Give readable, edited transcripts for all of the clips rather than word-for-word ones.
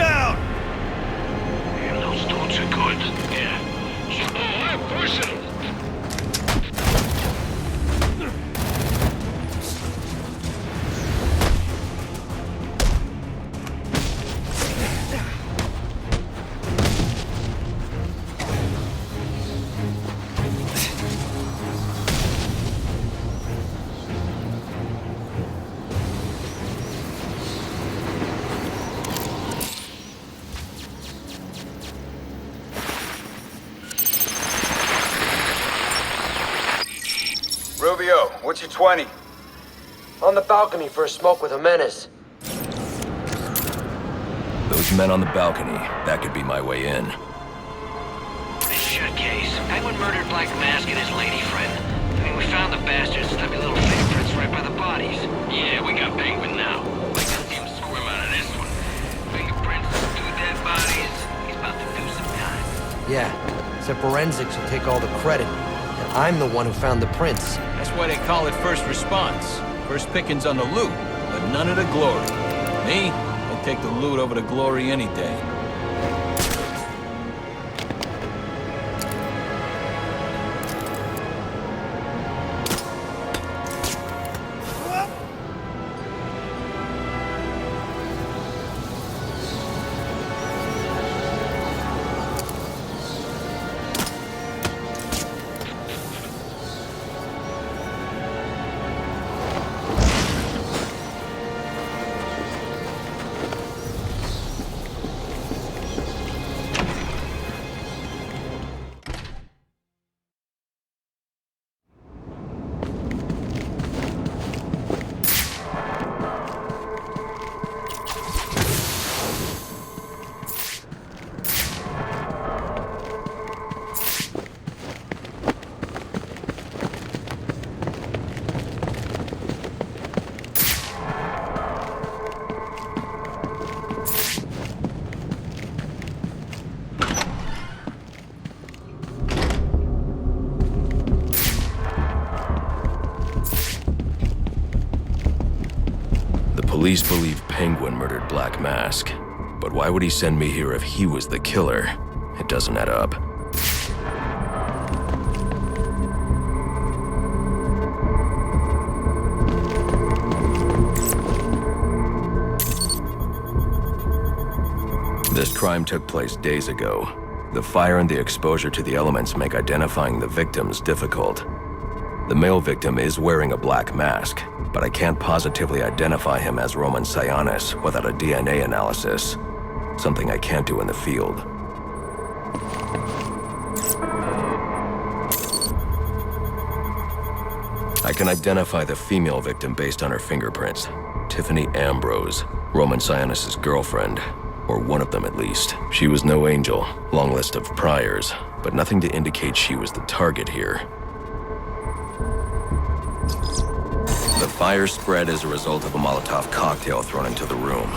down! Damn, those dudes are good. Yeah. Oh, I'm pushing! Rubio, what's your 20? On the balcony for a smoke with a menace. Those men on the balcony, that could be my way in. This shitcase. Penguin murdered Black Mask and his lady friend. I mean, we found the bastards' stubby little fingerprints right by the bodies. Yeah, we got Penguin now. We gotta see him squirm out of this one. Fingerprints, 2 dead bodies. He's about to do some time. Yeah, except forensics will take all the credit. And I'm the one who found the prints. That's why they call it first response. First pickings on the loot, but none of the glory. Me, I'd take the loot over the glory any day. Police believe Penguin murdered Black Mask, but why would he send me here if he was the killer? It doesn't add up. This crime took place days ago. The fire and the exposure to the elements make identifying the victims difficult. The male victim is wearing a black mask, but I can't positively identify him as Roman Sionis without a DNA analysis, something I can't do in the field. I can identify the female victim based on her fingerprints. Tiffany Ambrose, Roman Sionis' girlfriend, or one of them at least. She was no angel, long list of priors, but nothing to indicate she was the target here. The fire spread as a result of a Molotov cocktail thrown into the room.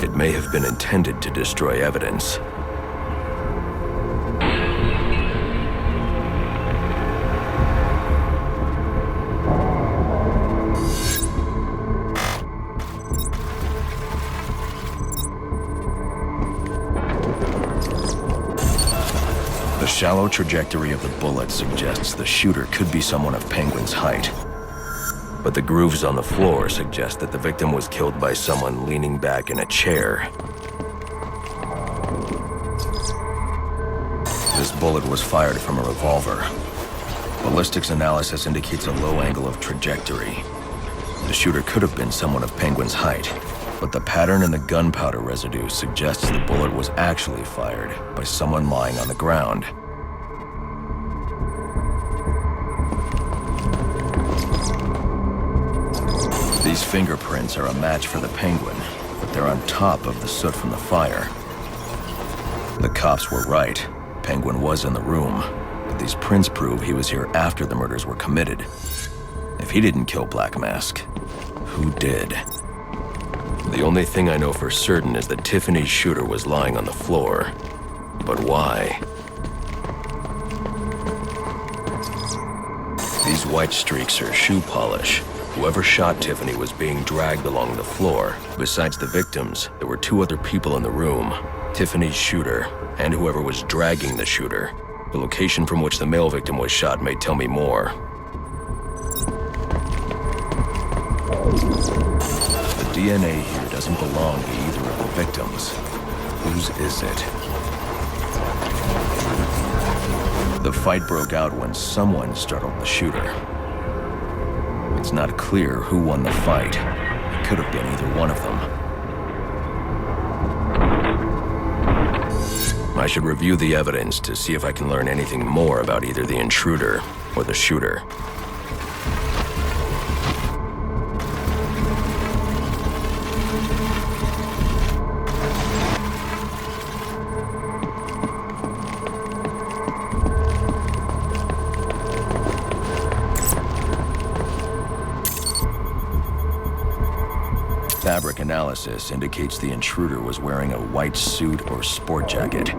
It may have been intended to destroy evidence. The shallow trajectory of the bullet suggests the shooter could be someone of Penguin's height. But the grooves on the floor suggest that the victim was killed by someone leaning back in a chair. This bullet was fired from a revolver. Ballistics analysis indicates a low angle of trajectory. The shooter could have been someone of Penguin's height, but the pattern in the gunpowder residue suggests the bullet was actually fired by someone lying on the ground. These fingerprints are a match for the Penguin, but they're on top of the soot from the fire. The cops were right. Penguin was in the room, but these prints prove he was here after the murders were committed. If he didn't kill Black Mask, who did? The only thing I know for certain is that Tiffany's shooter was lying on the floor. But why? These white streaks are shoe polish. Whoever shot Tiffany was being dragged along the floor. Besides the victims, there were two other people in the room. Tiffany's shooter, and whoever was dragging the shooter. The location from which the male victim was shot may tell me more. The DNA here doesn't belong to either of the victims. Whose is it? The fight broke out when someone startled the shooter. It's not clear who won the fight. It could have been either one of them. I should review the evidence to see if I can learn anything more about either the intruder or the shooter. Fabric analysis indicates the intruder was wearing a white suit or sport jacket.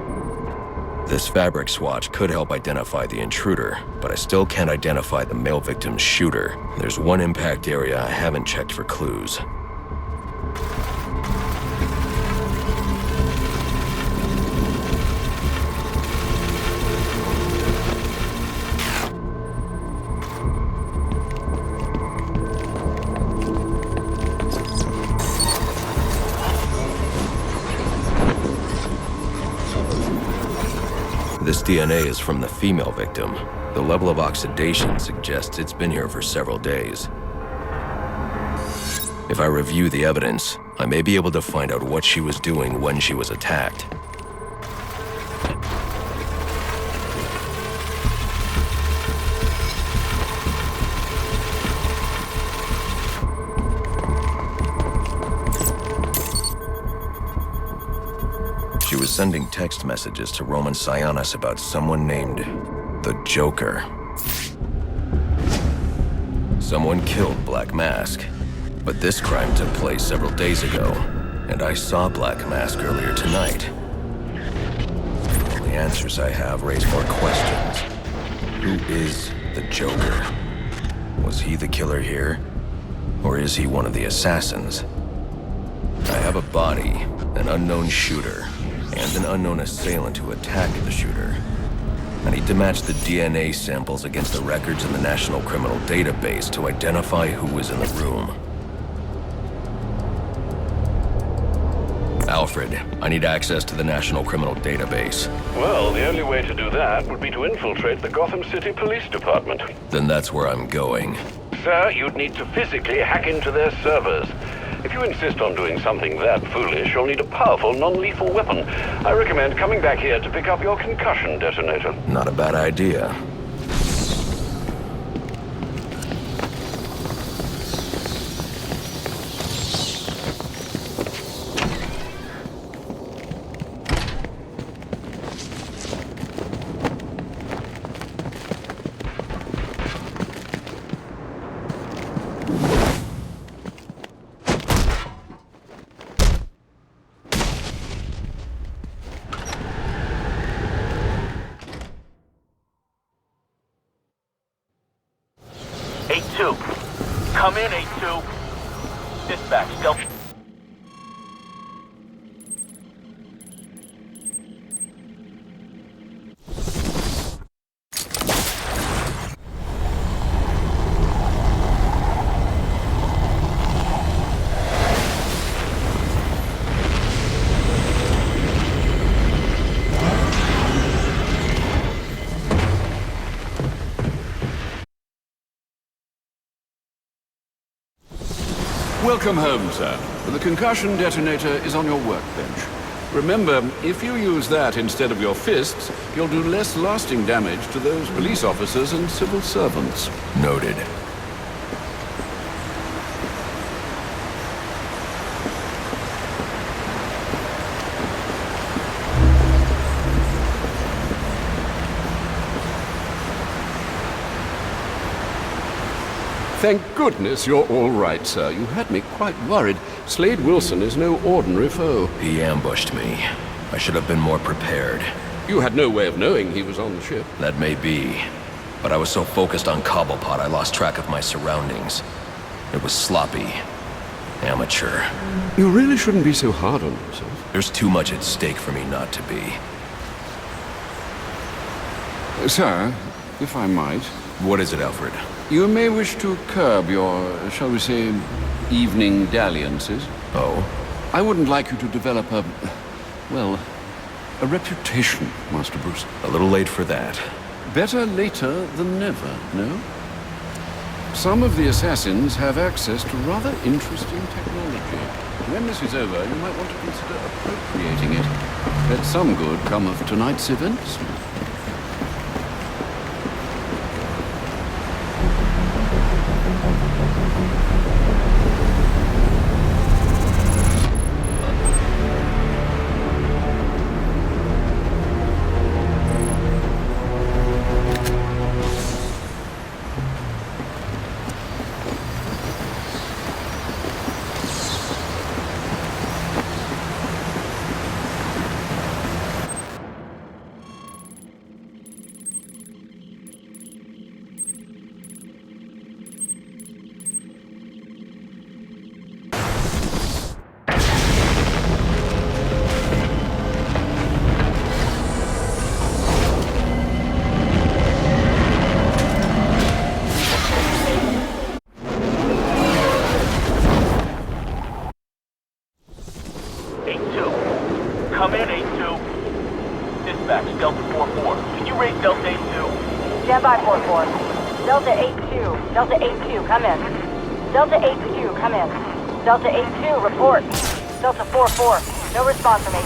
This fabric swatch could help identify the intruder, but I still can't identify the male victim's shooter. There's one impact area I haven't checked for clues. This DNA is from the female victim. The level of oxidation suggests it's been here for several days. If I review the evidence, I may be able to find out what she was doing when she was attacked. She was sending text messages to Roman Sionis about someone named the Joker. Someone killed Black Mask, but this crime took place several days ago, and I saw Black Mask earlier tonight. The only answers I have raise more questions. Who is the Joker? Was he the killer here? Or is he one of the assassins? I have a body, an unknown shooter, and an unknown assailant who attacked the shooter. I need to match the DNA samples against the records in the National Criminal Database to identify who was in the room. Alfred, I need access to the National Criminal Database. Well, the only way to do that would be to infiltrate the Gotham City Police Department. Then that's where I'm going. Sir, you'd need to physically hack into their servers. If you insist on doing something that foolish, you'll need a powerful, non-lethal weapon. I recommend coming back here to pick up your concussion detonator. Not a bad idea. Come in, 8-2. Dispatch, still... Welcome home, sir. The concussion detonator is on your workbench. Remember, if you use that instead of your fists, you'll do less lasting damage to those police officers and civil servants. Noted. Thank goodness you're all right, sir. You had me quite worried. Slade Wilson is no ordinary foe. He ambushed me. I should have been more prepared. You had no way of knowing he was on the ship. That may be, but I was so focused on Cobblepot I lost track of my surroundings. It was sloppy. Amateur. You really shouldn't be so hard on yourself. There's too much at stake for me not to be. Sir, if I might, What is it, Alfred? you may wish to curb your, shall we say, evening dalliances. Oh? I wouldn't like you to develop a, well, a reputation, Master Bruce. A little late for that. Better later than never, no? Some of the assassins have access to rather interesting technology. When this is over, you might want to consider appropriating it. Let some good come of tonight's events. Come in, 8-2. Dispatch, Delta 4-4. Can you raise Delta 8-2? Stand by, 4-4. Delta 8-2. Delta 8-2, come in. Delta 8-2, come in. Delta 8-2, report. Delta 4-4, no response from 8-2.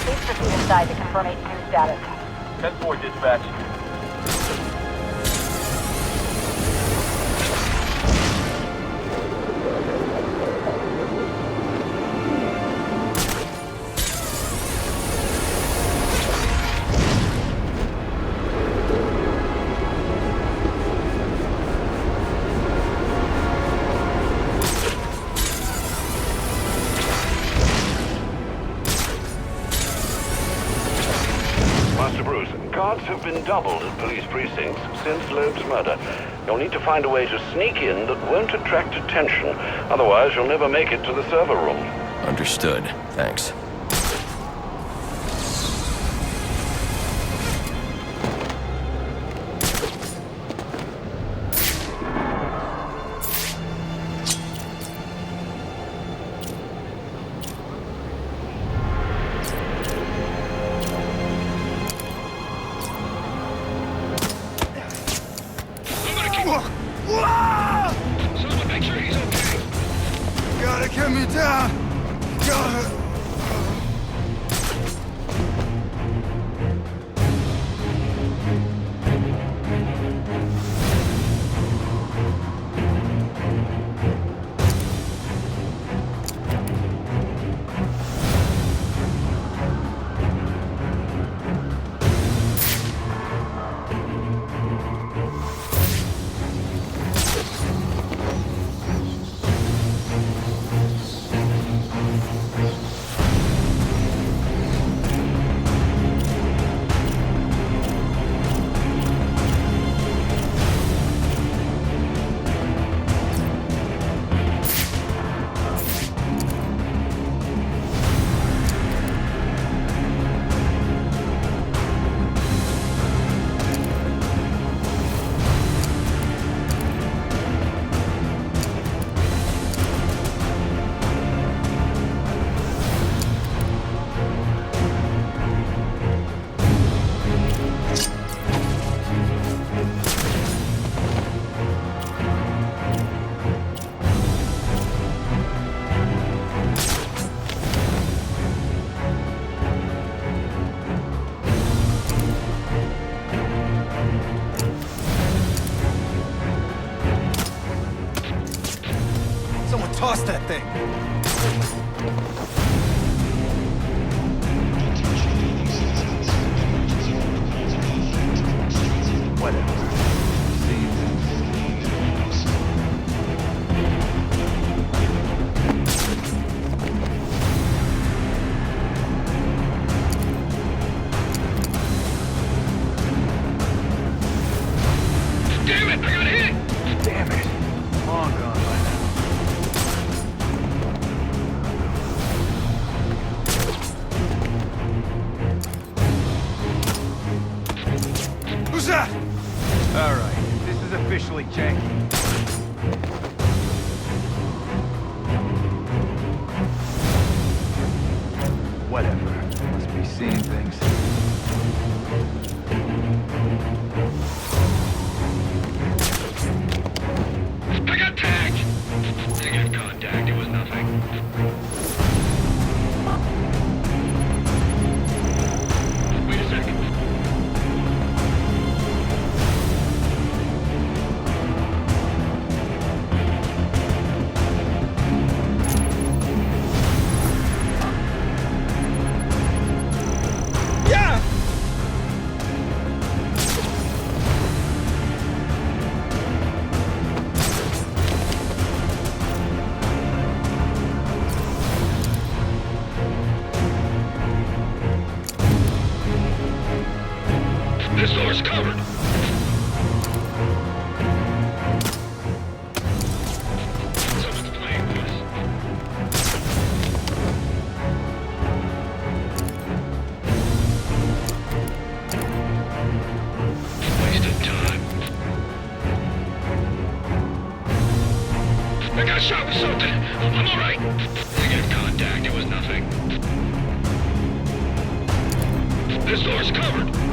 Please proceed inside to confirm 8-2 status. 10-4, dispatch. Master Bruce, guards have been doubled at police precincts since Loeb's murder. You'll need to find a way to sneak in that won't attract attention. Otherwise, you'll never make it to the server room. Understood. Thanks. Gotta get me down. Gotta. especially janky. Whatever. Must be seeing things. I got tagged. Negative contact. It was nothing. Wait a second. This door's covered. Someone's playing with us. Wasted time. I got shot with something. I'm all right. Negative contact. It was nothing. This door's covered.